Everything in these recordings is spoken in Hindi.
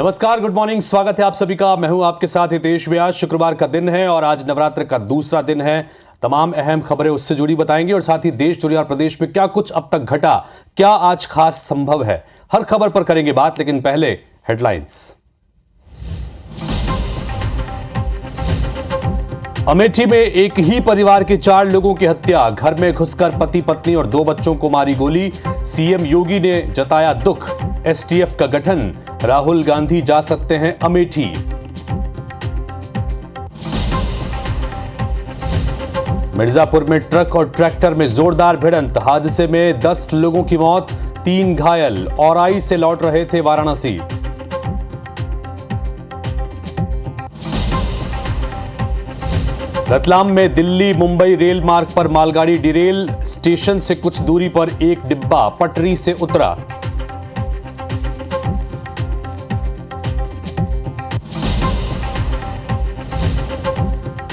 नमस्कार, गुड मॉर्निंग। स्वागत है आप सभी का। मैं हूं आपके साथ हितेश व्यास। शुक्रवार का दिन है और आज नवरात्र का दूसरा दिन है। तमाम अहम खबरें उससे जुड़ी बताएंगे और साथ ही देश जुड़ी और प्रदेश में क्या कुछ अब तक घटा, क्या आज खास संभव है, हर खबर पर करेंगे बात। लेकिन पहले हेडलाइंस। अमेठी में एक ही परिवार के 4 लोगों की हत्या, घर में घुसकर पति पत्नी और 2 बच्चों को मारी गोली। सीएम योगी ने जताया दुख, एसटीएफ का गठन, राहुल गांधी जा सकते हैं अमेठी। मिर्जापुर में ट्रक और ट्रैक्टर में जोरदार भिड़ंत, हादसे में 10 लोगों की मौत, 3 घायल। औराई से लौट रहे थे वाराणसी। रतलाम में दिल्ली मुंबई रेल मार्ग पर मालगाड़ी डिरेल, स्टेशन से कुछ दूरी पर एक डिब्बा पटरी से उतरा।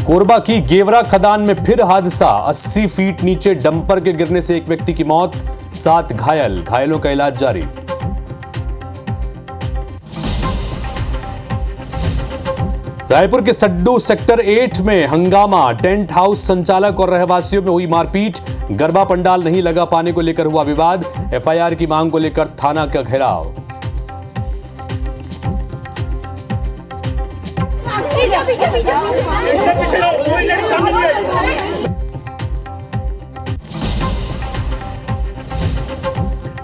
कोरबा की गेवरा खदान में फिर हादसा, 80 फीट नीचे डंपर के गिरने से एक व्यक्ति की मौत, 7 घायल। घायलों का इलाज जारी। रायपुर के सड्डू सेक्टर 8 में हंगामा, टेंट हाउस संचालक और रहवासियों में हुई मारपीट, गरबा पंडाल नहीं लगा पाने को लेकर हुआ विवाद, एफआईआर की मांग को लेकर थाना का घेराव।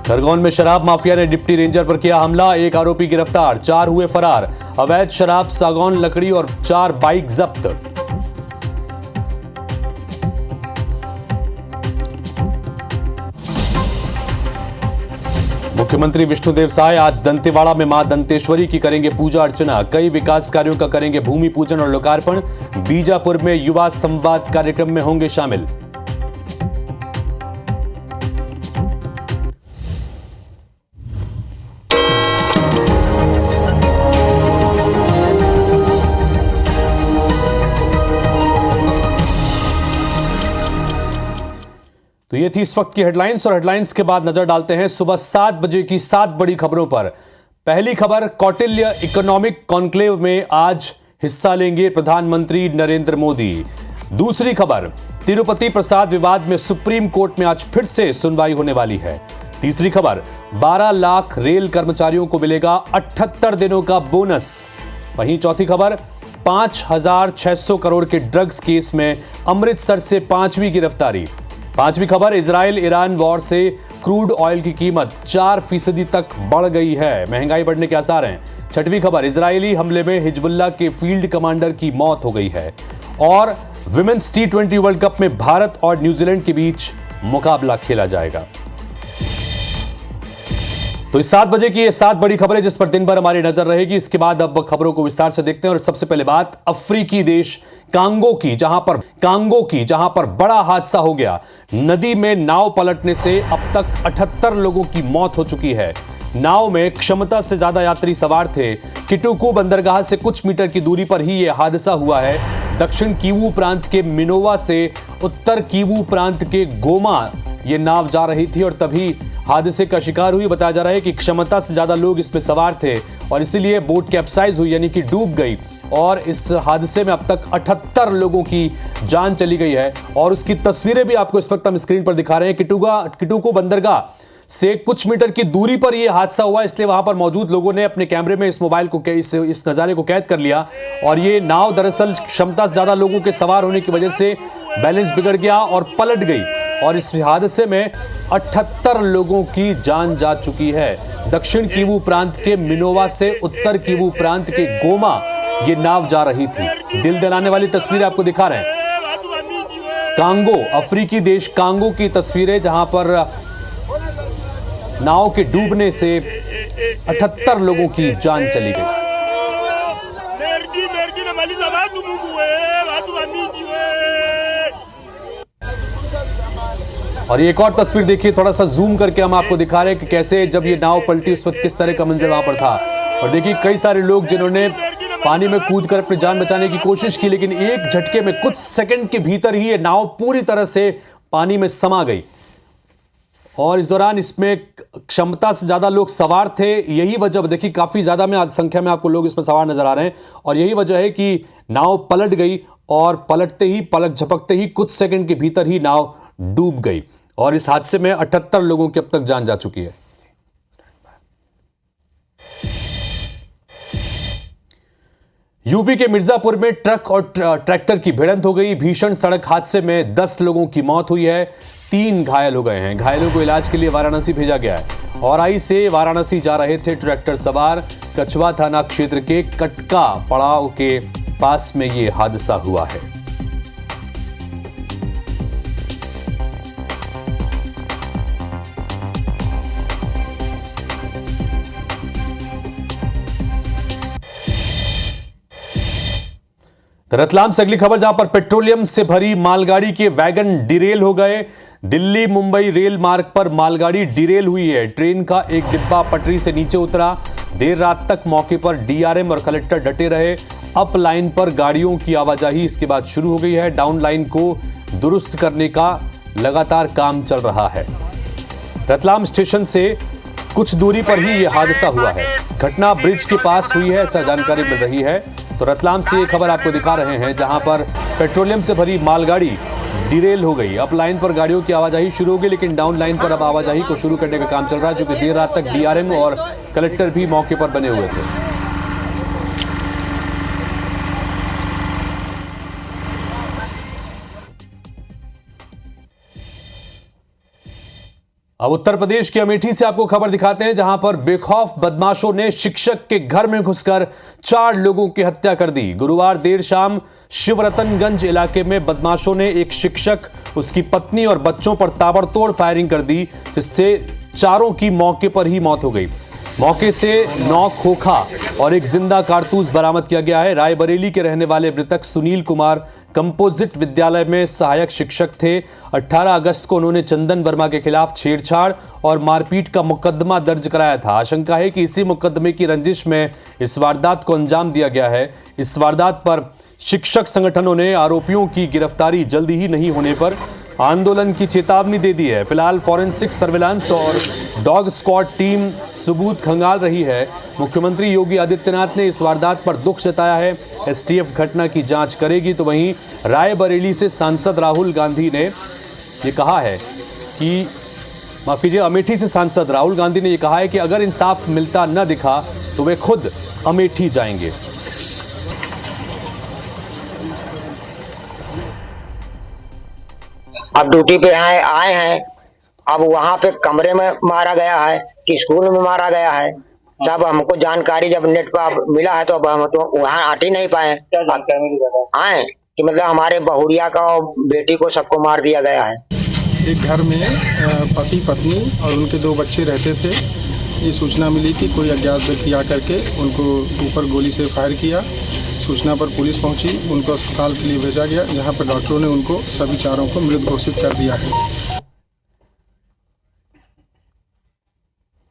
खरगोन में शराब माफिया ने डिप्टी रेंजर पर किया हमला, 1 आरोपी गिरफ्तार, 4 हुए फरार। अवैध शराब, सागौन लकड़ी और 4 बाइक जब्त। मुख्यमंत्री विष्णुदेव साय आज दंतेवाड़ा में मां दंतेश्वरी की करेंगे पूजा अर्चना, कई विकास कार्यों का करेंगे भूमि पूजन और लोकार्पण। बीजापुर में युवा संवाद कार्यक्रम में होंगे शामिल। तो ये थी इस वक्त की हेडलाइंस और हेडलाइंस के बाद नजर डालते हैं सुबह 7 बजे की 7 बड़ी खबरों पर। पहली खबर, कौटिल्य इकोनॉमिक कॉन्क्लेव में आज हिस्सा लेंगे प्रधानमंत्री नरेंद्र मोदी। दूसरी खबर, तिरुपति प्रसाद विवाद में सुप्रीम कोर्ट में आज फिर से सुनवाई होने वाली है। तीसरी खबर, 12 लाख रेल कर्मचारियों को मिलेगा 78 दिनों का बोनस। वहीं चौथी खबर, 5,600 करोड़ के ड्रग्स केस में अमृतसर से 5वीं गिरफ्तारी। पांचवी खबर, इजराइल ईरान वॉर से क्रूड ऑयल की कीमत 4% तक बढ़ गई है, महंगाई बढ़ने के आसार हैं। छठवीं खबर, इजरायली हमले में हिजबुल्लाह के फील्ड कमांडर की मौत हो गई है। और विमेंस T20 वर्ल्ड कप में भारत और न्यूजीलैंड के बीच मुकाबला खेला जाएगा। तो इस 7 बजे की ये 7 बड़ी खबरें जिस पर दिन भर हमारी नजर रहेगी। इसके बाद अब खबरों को विस्तार से देखते हैं और सबसे पहले बात अफ्रीकी देश कांगो की, जहां पर बड़ा हादसा हो गया। नदी में नाव पलटने से अब तक 78 लोगों की मौत हो चुकी है। नाव में क्षमता से ज्यादा यात्री सवार थे। किटुकू बंदरगाह से कुछ मीटर की दूरी पर ही यह हादसा हुआ है। दक्षिण किवू प्रांत के मिनोवा से उत्तर किवू प्रांत के गोमा ये नाव जा रही थी और तभी हादसे का शिकार हुई। बताया जा रहा है कि क्षमता से ज्यादा लोग इसमें सवार थे और इसीलिए बोट कैप्साइज हुई, यानी कि डूब गई। और इस हादसे में अब तक 78 लोगों की जान चली गई है और उसकी तस्वीरें भी आपको इस वक्त हम स्क्रीन पर दिखा रहे हैं। किटुकू बंदरगाह से कुछ मीटर की दूरी पर यह हादसा हुआ, इसलिए वहां पर मौजूद लोगों ने अपने कैमरे में इस मोबाइल को इस नजारे को कैद कर लिया। और ये नाव दरअसल क्षमता से ज्यादा लोगों के सवार होने की वजह से बैलेंस बिगड़ गया और पलट गई और इस हादसे में 78 लोगों की जान जा चुकी है। दक्षिण किवू प्रांत के मिनोवा से उत्तर किवू प्रांत के गोमा ये नाव जा रही थी। दिल दहलाने वाली तस्वीरें आपको दिखा रहे हैं। कांगो, अफ्रीकी देश कांगो की तस्वीरें, जहां पर नाव के डूबने से 78 लोगों की जान चली गई। और एक और तस्वीर देखिए, थोड़ा सा जूम करके हम आपको दिखा रहे हैं कि कैसे जब ये नाव पलटी उस वक्त किस तरह का मंजर वहां पर था। और देखिए कई सारे लोग जिन्होंने पानी में कूदकर अपनी जान बचाने की कोशिश की, लेकिन एक झटके में कुछ सेकंड के भीतर ही ये नाव पूरी तरह से पानी में समा गई। और इस दौरान इसमें क्षमता से ज़्यादा लोग सवार थे। यही वजह, देखिए काफ़ी ज़्यादा में संख्या में आपको लोग इसमें सवार नज़र आ रहे हैं, और यही वजह है कि नाव पलट गई, और पलटते ही, पलक झपकते ही कुछ सेकंड के भीतर ही नाव डूब गई, और इस हादसे में 78 लोगों की अब तक जान जा चुकी है। यूपी के मिर्जापुर में ट्रक और ट्रैक्टर की भिड़ंत हो गई। भीषण सड़क हादसे में 10 लोगों की मौत हुई है, 3 घायल हो गए हैं। घायलों को इलाज के लिए वाराणसी भेजा गया है। औराई से वाराणसी जा रहे थे ट्रैक्टर सवार। कछवा थाना क्षेत्र के कटका पड़ाव के पास में ये हादसा हुआ है। रतलाम से अगली खबर, जहां पर पेट्रोलियम से भरी मालगाड़ी के वैगन डिरेल हो गए। दिल्ली मुंबई रेल मार्ग पर मालगाड़ी डिरेल हुई है। ट्रेन का एक डिब्बा पटरी से नीचे उतरा। देर रात तक मौके पर डीआरएम और कलेक्टर डटे रहे। अप लाइन पर गाड़ियों की आवाजाही इसके बाद शुरू हो गई है। डाउन लाइन को दुरुस्त करने का लगातार काम चल रहा है। रतलाम स्टेशन से कुछ दूरी पर ही यह हादसा हुआ है। घटना ब्रिज के पास हुई है, ऐसा जानकारी मिल रही है। तो रतलाम से ये खबर आपको दिखा रहे हैं, जहां पर पेट्रोलियम से भरी मालगाड़ी डिरेल हो गई। अप लाइन पर गाड़ियों की आवाजाही शुरू हो गई, लेकिन डाउन लाइन पर अब आवाजाही को शुरू करने का काम चल रहा है, जो कि देर रात तक डीआरएम और कलेक्टर भी मौके पर बने हुए थे। अब उत्तर प्रदेश के अमेठी से आपको खबर दिखाते हैं, जहां पर बेखौफ बदमाशों ने शिक्षक के घर में घुसकर 4 लोगों की हत्या कर दी। गुरुवार देर शाम शिवरतनगंज इलाके में बदमाशों ने एक शिक्षक, उसकी पत्नी और बच्चों पर ताबड़तोड़ फायरिंग कर दी, जिससे चारों की मौके पर ही मौत हो गई। मौके से 9 खोखा और एक जिंदा कारतूस बरामद किया गया है। रायबरेली के रहने वाले मृतक सुनील कुमार कंपोजिट विद्यालय में सहायक शिक्षक थे। 18 अगस्त को उन्होंने चंदन वर्मा के खिलाफ छेड़छाड़ और मारपीट का मुकदमा दर्ज कराया था। आशंका है कि इसी मुकदमे की रंजिश में इस वारदात को अंजाम दिया गया है। इस वारदात पर शिक्षक संगठनों ने आरोपियों की गिरफ्तारी जल्दी ही नहीं होने पर आंदोलन की चेतावनी दे दी है। फिलहाल फॉरेंसिक सर्विलांस और डॉग स्क्वाड टीम सबूत खंगाल रही है। मुख्यमंत्री योगी आदित्यनाथ ने इस वारदात पर दुख जताया है। एसटीएफ घटना की जांच करेगी। तो वहीं रायबरेली से सांसद राहुल गांधी ने ये कहा है कि, माफ कीजिए, अमेठी से सांसद राहुल गांधी ने यह कहा है कि अगर इंसाफ मिलता न दिखा तो वे खुद अमेठी जाएंगे। अब ड्यूटी पे आए हैं। अब वहाँ पे कमरे में मारा गया है कि स्कूल में मारा गया है, जब हमको जानकारी जब नेट पर मिला है तो अब हम तो वहाँ आट ही नहीं पाए आए कि मतलब हमारे बहुरिया का और बेटी को सबको मार दिया गया है। एक घर में पति पत्नी और उनके 2 बच्चे रहते थे। ये सूचना मिली कि कोई अज्ञात व्यक्ति आकर के उनको ऊपर गोली से फायर किया। सूचना पर पुलिस पहुंची, उनको अस्पताल के लिए भेजा गया, जहां पर डॉक्टरों ने उनको सभी चारों को मृत घोषित कर दिया है।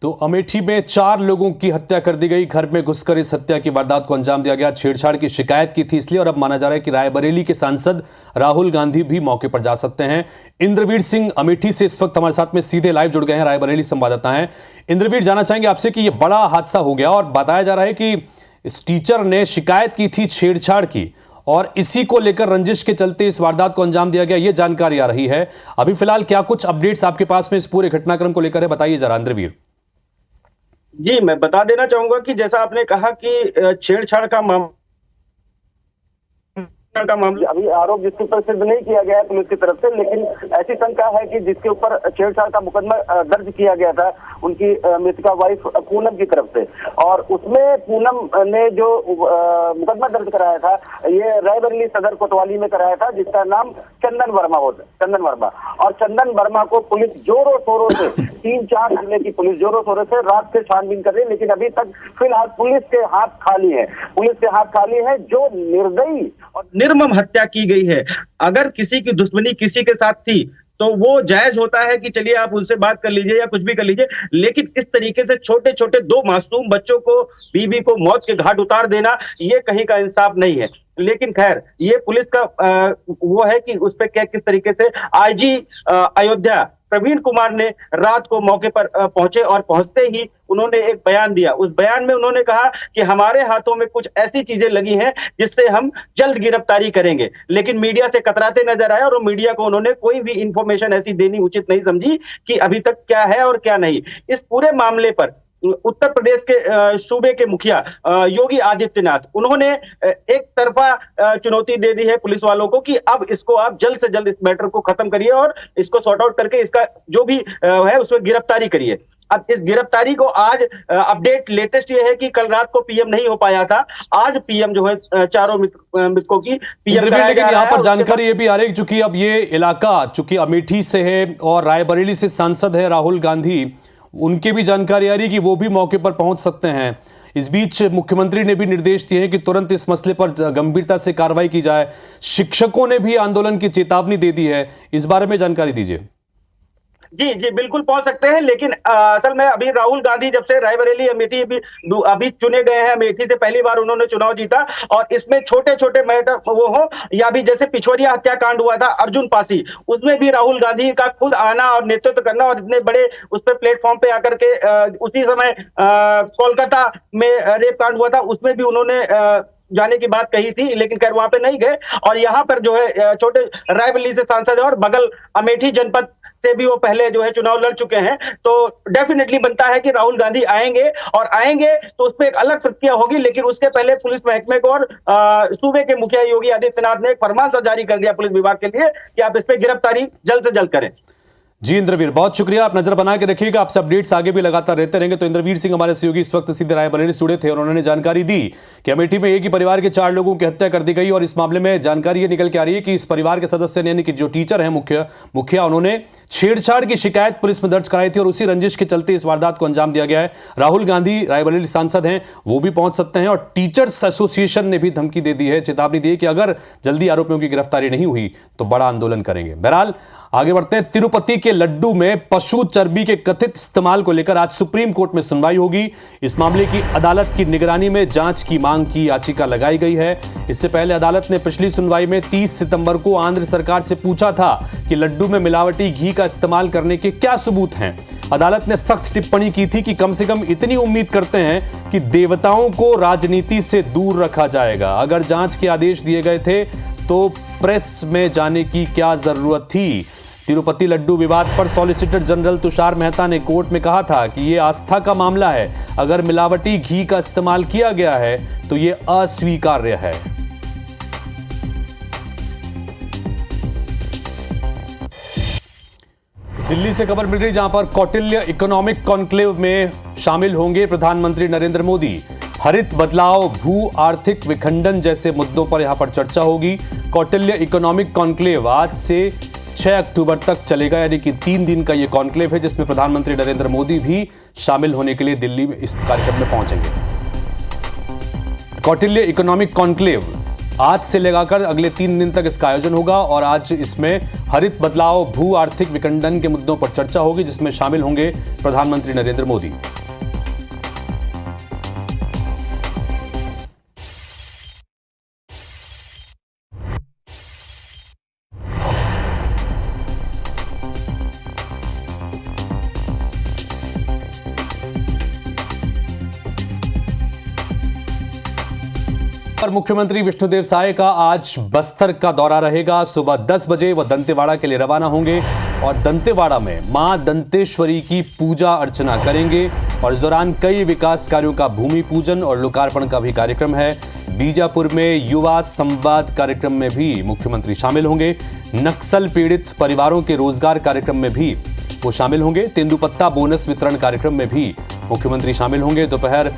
तो अमेठी में 4 लोगों की हत्या कर दी गई। घर में घुसकर इस हत्या की वारदात को अंजाम दिया गया। छेड़छाड़ की शिकायत की थी इसलिए, और अब माना जा रहा है कि रायबरेली के सांसद राहुल गांधी भी मौके पर जा सकते हैं। इंद्रवीर सिंह अमेठी से इस वक्त हमारे साथ में सीधे लाइव जुड़ गए हैं, रायबरेली संवाददाता हैं। इंद्रवीर, जानना चाहेंगे आपसे कि यह बड़ा हादसा हो गया और बताया जा रहा है कि इस टीचर ने शिकायत की थी छेड़छाड़ की, और इसी को लेकर रंजिश के चलते इस वारदात को अंजाम दिया गया, ये जानकारी आ रही है। अभी फिलहाल क्या कुछ अपडेट्स आपके पास में इस पूरे घटनाक्रम को लेकर है, बताइए जरा इंद्रवीर। जी, मैं बता देना चाहूंगा कि जैसा आपने कहा कि छेड़छाड़ का मामला अभी आरोप जिसके ऊपर सिद्ध नहीं किया गया है पुलिस की तरफ से, लेकिन ऐसी शंका है कि जिसके ऊपर छेड़छाड़ का मुकदमा दर्ज किया गया था उनकी मृतका वाइफ पूनम की तरफ से, और उसमें पूनम ने जो मुकदमा दर्ज कराया था ये रायबरेली सदर कोतवाली में कराया था, जिसका नाम चंदन वर्मा और चंदन वर्मा को पुलिस जोरों शोरों से 3-4 जिले की पुलिस जोरों शोरों से रात से छानबीन कर रही है, लेकिन अभी तक फिलहाल पुलिस के हाथ खाली है। जो निर्दयी और निर्मम हत्या की गई है, अगर किसी की दुश्मनी किसी के साथ थी तो वो जायज होता है कि चलिए आप उनसे बात कर लीजिए या कुछ भी कर लीजिए, लेकिन इस तरीके से छोटे छोटे 2 मासूम बच्चों को, बीवी को मौत के घाट उतार देना, ये कहीं का इंसाफ नहीं है। लेकिन खैर ये पुलिस का वो है कि उस पर क्या किस तरीके से आईजी अयोध्या प्रवीण कुमार ने रात को मौके पर पहुंचे और पहुंचते ही उन्होंने एक बयान दिया। उस बयान में उन्होंने कहा कि हमारे हाथों में कुछ ऐसी चीजें लगी हैं जिससे हम जल्द गिरफ्तारी करेंगे, लेकिन मीडिया से कतराते नजर आए और मीडिया को उन्होंने कोई भी इंफॉर्मेशन ऐसी देनी उचित नहीं समझी कि अभी तक क्या है और क्या नहीं। इस पूरे मामले पर उत्तर प्रदेश के सूबे के मुखिया योगी आदित्यनाथ उन्होंने एक तरफा चुनौती दे दी है पुलिस वालों को कि अब इसको आप जल्द से जल्द इस मैटर को खत्म करिए और इसको सॉर्ट आउट करके इसका जो भी है उसमें गिरफ्तारी करिए। अब इस गिरफ्तारी को आज अपडेट लेटेस्ट ये है कि कल रात को पीएम नहीं हो पाया था, आज पीएम जो है चारों मृतकों की पीएम कराया जा रहा है। यहाँ पर जानकारी ये भी आ रही है चूंकि अब ये इलाका चूंकि अमेठी से है और रायबरेली से सांसद है राहुल गांधी, उनकी भी जानकारी आ रही है कि वो भी मौके पर पहुंच सकते हैं। इस बीच मुख्यमंत्री ने भी निर्देश दिए हैं कि तुरंत इस मसले पर गंभीरता से कार्रवाई की जाए। शिक्षकों ने भी आंदोलन की चेतावनी दे दी है, इस बारे में जानकारी दीजिए। जी जी बिल्कुल पहुंच सकते हैं, लेकिन असल में अभी राहुल गांधी जब से रायबरेली अमेठी अभी चुने गए हैं, अमेठी से पहली बार उन्होंने चुनाव जीता और इसमें छोटे छोटे मैटर वो हो या भी जैसे पिछोरिया हत्याकांड हुआ था अर्जुन पासी, उसमें भी राहुल गांधी का खुद आना और नेतृत्व करना और इतने बड़े उस पर प्लेटफॉर्म पे आकर के उसी समय कोलकाता में रेप कांड हुआ था उसमें भी उन्होंने जाने की बात कही थी, लेकिन खैर वहां पे नहीं गए। और यहाँ पर जो है छोटे रायबरेली से सांसद है और बगल अमेठी जनपद से भी वो पहले जो है चुनाव लड़ चुके हैं, तो डेफिनेटली बनता है कि राहुल गांधी आएंगे और आएंगे तो उस पर एक अलग प्रक्रिया होगी। लेकिन उसके पहले पुलिस महकमे को और सूबे के मुखिया योगी आदित्यनाथ ने एक फरमान जारी कर दिया पुलिस विभाग के लिए कि आप इस पर गिरफ्तारी जल्द से जल्द करें। जी इंद्रवीर, बहुत शुक्रिया, आप नजर बना के रखिएगा, आपसे अपडेट्स आगे भी लगातार रहते रहेंगे। तो इंद्रवीर सिंह हमारे सहयोगी इस वक्त सीधे रायबरेली से जुड़े थे और उन्होंने जानकारी दी कि अमेठी में एक ही परिवार के 4 लोगों की हत्या कर दी गई और इस मामले में जानकारी ये निकल के आ रही है कि इस परिवार के सदस्य ने यानी कि जो टीचर हैं मुखिया उन्होंने छेड़छाड़ की शिकायत पुलिस में दर्ज कराई थी और उसी रंजिश के चलते इस वारदात को अंजाम दिया गया है। राहुल गांधी रायबरेली सांसद हैं, वो भी पहुंच सकते हैं और टीचर्स एसोसिएशन ने भी धमकी दे दी है, चेतावनी दी है कि अगर जल्दी आरोपियों की गिरफ्तारी नहीं हुई तो बड़ा आंदोलन करेंगे। बहरहाल आगे बढ़ते हैं। तिरुपति के लड्डू में पशु चर्बी के कथित इस्तेमाल को लेकर आज सुप्रीम कोर्ट में सुनवाई होगी। इस मामले की अदालत की निगरानी में जांच की मांग की याचिका लगाई गई है। इससे पहले अदालत ने पिछली सुनवाई में 30 सितंबर को आंध्र सरकार से पूछा था कि लड्डू में मिलावटी घी का इस्तेमाल करने के क्या सबूत हैं। अदालत ने सख्त टिप्पणी की थी कि कम से कम इतनी उम्मीद करते हैं कि देवताओं को राजनीति से दूर रखा जाएगा। अगर जांच के आदेश दिए गए थे तो प्रेस में जाने की क्या जरूरत थी। तिरुपति लड्डू विवाद पर सॉलिसिटर जनरल तुषार मेहता ने कोर्ट में कहा था कि यह आस्था का मामला है, अगर मिलावटी घी का इस्तेमाल किया गया है तो यह अस्वीकार्य है। दिल्ली से खबर मिल रही जहां पर कौटिल्य इकोनॉमिक कॉन्क्लेव में शामिल होंगे प्रधानमंत्री नरेंद्र मोदी। हरित बदलाव, भू आर्थिक विखंडन जैसे मुद्दों पर यहां पर चर्चा होगी। कौटिल्य इकोनॉमिक कॉन्क्लेव आज से 6 अक्टूबर तक चलेगा, यानी कि 3 दिन का यह कॉन्क्लेव है जिसमें प्रधानमंत्री नरेंद्र मोदी भी शामिल होने के लिए दिल्ली में इस कार्यक्रम में पहुंचेंगे। कौटिल्य इकोनॉमिक कॉन्क्लेव आज से लगाकर अगले 3 दिन तक इसका आयोजन होगा और आज इसमें हरित बदलाव, भू आर्थिक विखंडन के मुद्दों पर चर्चा होगी जिसमें शामिल होंगे प्रधानमंत्री नरेंद्र मोदी। मुख्यमंत्री विष्णुदेव साय का आज बस्तर का दौरा रहेगा। सुबह 10 बजे वह दंतेवाड़ा के लिए रवाना होंगे और दंतेवाड़ा में मां दंतेश्वरी की पूजा अर्चना करेंगे और इस दौरान कई विकास कार्यों का भूमि पूजन और लोकार्पण का भी कार्यक्रम है। बीजापुर में युवा संवाद कार्यक्रम में भी मुख्यमंत्री शामिल होंगे। नक्सल पीड़ित परिवारों के रोजगार कार्यक्रम में भी वो शामिल होंगे। तेंदुपत्ता बोनस वितरण कार्यक्रम में भी मुख्यमंत्री शामिल होंगे। दोपहर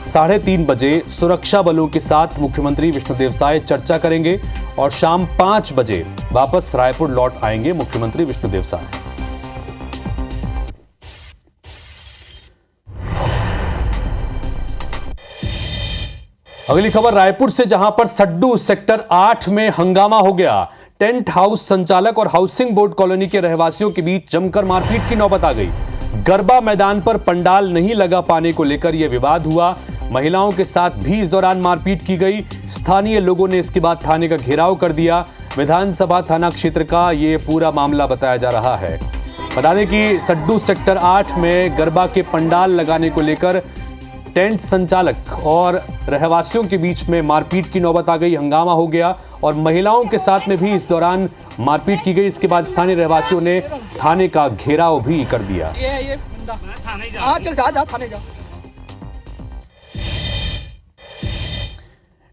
3:30 बजे सुरक्षा बलों के साथ मुख्यमंत्री विष्णुदेव साय चर्चा करेंगे और शाम 5 बजे वापस रायपुर लौट आएंगे मुख्यमंत्री विष्णुदेव साय। अगली खबर रायपुर से, जहां पर सड्डू सेक्टर 8 में हंगामा हो गया। टेंट हाउस संचालक और हाउसिंग बोर्ड कॉलोनी के रहवासियों के बीच जमकर मारपीट की नौबत आ गई। गरबा मैदान पर पंडाल नहीं लगा पाने को लेकर यह विवाद हुआ। महिलाओं के साथ भी इस दौरान मारपीट की गई। स्थानीय लोगों ने इसके बाद थाने का घेराव कर दिया। विधानसभा थाना क्षेत्र का ये पूरा मामला बताया जा रहा है। बता दें कि सड्डू सेक्टर 8 में गरबा के पंडाल लगाने को लेकर टेंट संचालक और रहवासियों के बीच में मारपीट की नौबत आ गई। हंगामा हो गया और महिलाओं के साथ में भी इस दौरान मारपीट की गई। इसके बाद स्थानीय रहवासियों ने थाने का घेराव भी कर दिया। ये बंदा चल जा थाने जा।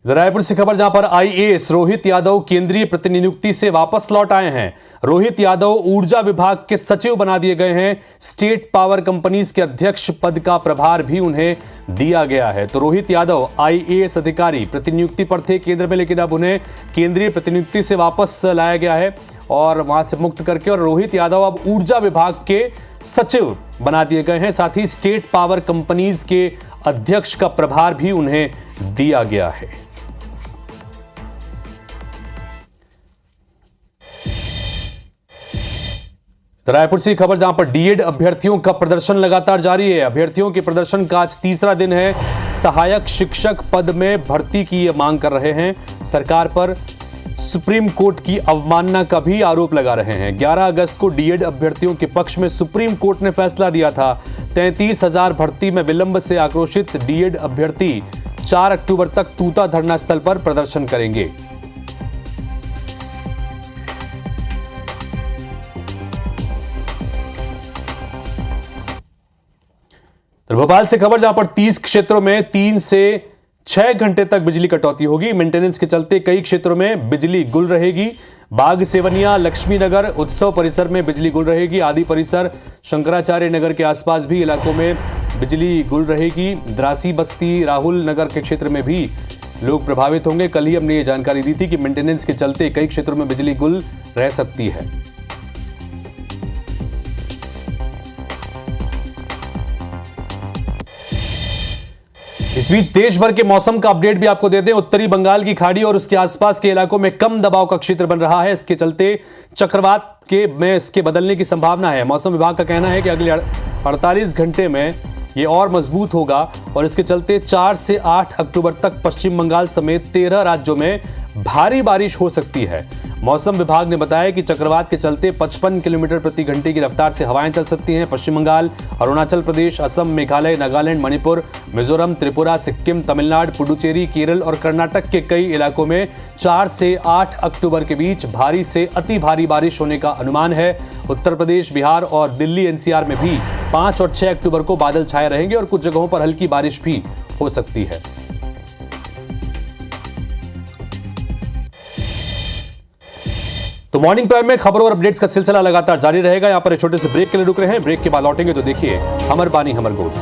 रायपुर से खबर जहां पर आईएएस रोहित यादव केंद्रीय प्रतिनियुक्ति से वापस लौट आए हैं। रोहित यादव ऊर्जा विभाग के सचिव बना दिए गए हैं। स्टेट पावर कंपनीज के अध्यक्ष पद का प्रभार भी उन्हें दिया गया है। तो रोहित यादव आईएएस अधिकारी प्रतिनियुक्ति पर थे केंद्र में, लेकिन अब उन्हें केंद्रीय प्रतिनियुक्ति से वापस लाया गया है और वहां से मुक्त करके, और रोहित यादव अब ऊर्जा विभाग के सचिव बना दिए गए हैं। साथ ही स्टेट पावर कंपनीज के अध्यक्ष का प्रभार भी उन्हें दिया गया है। तो रायपुर से खबर जहां पर डीएड अभ्यर्थियों का प्रदर्शन लगातार जारी है। अभ्यर्थियों के प्रदर्शन का आज तीसरा दिन है। सहायक शिक्षक पद में भर्ती की मांग कर रहे हैं। सरकार पर सुप्रीम कोर्ट की अवमानना का भी आरोप लगा रहे हैं। 11 अगस्त को डीएड अभ्यर्थियों के पक्ष में सुप्रीम कोर्ट ने फैसला दिया था। 33,000 भर्ती में विलंब से आक्रोशित डीएड अभ्यर्थी 4 अक्टूबर तक तूता धरना स्थल पर प्रदर्शन करेंगे। तो भोपाल से खबर जहां पर 30 क्षेत्रों में 3 से 6 घंटे तक बिजली कटौती होगी। मेंटेनेंस के चलते कई क्षेत्रों में बिजली गुल रहेगी। बाग सेवनिया, लक्ष्मी नगर, उत्सव परिसर में बिजली गुल रहेगी। आदि परिसर, शंकराचार्य नगर के आसपास भी इलाकों में बिजली गुल रहेगी। द्रासी बस्ती, राहुल नगर के क्षेत्र में भी लोग प्रभावित होंगे। कल ही हमने ये जानकारी दी थी कि मेंटेनेंस के चलते कई क्षेत्रों में बिजली गुल रह सकती है। इस बीच देश भर के मौसम का अपडेट भी आपको दे दें। उत्तरी बंगाल की खाड़ी और उसके आसपास के इलाकों में कम दबाव का क्षेत्र बन रहा है। इसके चलते चक्रवात में इसके बदलने की संभावना है। मौसम विभाग का कहना है कि अगले 48 घंटे में ये और मजबूत होगा और इसके चलते 4 से 8 अक्टूबर तक पश्चिम बंगाल समेत 13 राज्यों में भारी बारिश हो सकती है। मौसम विभाग ने बताया कि चक्रवात के चलते 55 किलोमीटर प्रति घंटे की रफ्तार से हवाएं चल सकती हैं। पश्चिम बंगाल, अरुणाचल प्रदेश, असम, मेघालय, नागालैंड, मणिपुर, मिजोरम, त्रिपुरा, सिक्किम, तमिलनाडु, पुडुचेरी, केरल और कर्नाटक के कई इलाकों में 4 से 8 अक्टूबर के बीच भारी से अति भारी बारिश होने का अनुमान है। उत्तर प्रदेश, बिहार और दिल्ली एनसीआर में भी 5 और 6 अक्टूबर को बादल छाए रहेंगे और कुछ जगहों पर हल्की बारिश भी हो सकती है। तो मॉर्निंग प्राइम में खबरों और अपडेट्स का सिलसिला लगातार जारी रहेगा। यहां पर एक छोटे से ब्रेक के लिए रुक रहे हैं। ब्रेक के बाद लौटेंगे तो देखिए हमर बानी हमर गोद।